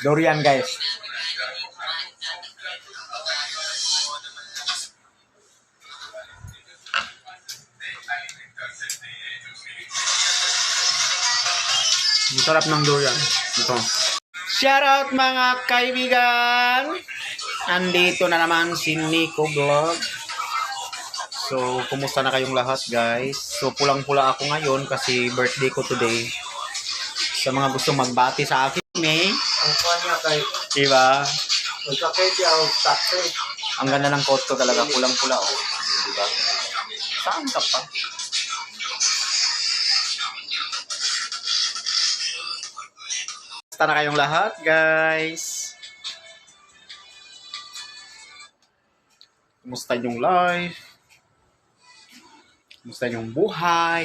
Durian guys. Ang sarap ng durian. Ito. Shoutout mga kaibigan! Andito na naman si Nico Vlog. So, kumusta na kayong lahat guys? So, pulang-pula ako ngayon kasi birthday ko today. Sa mga gustong magbati sa akin, Ang kanya kay diba? magkakiti ako taxi. Ang ganda ng coat ko talaga, pulang-pula oh. Diba? Saan ka pa? Kumusta na kayong lahat guys? Kumusta yung life? Kumusta yung buhay?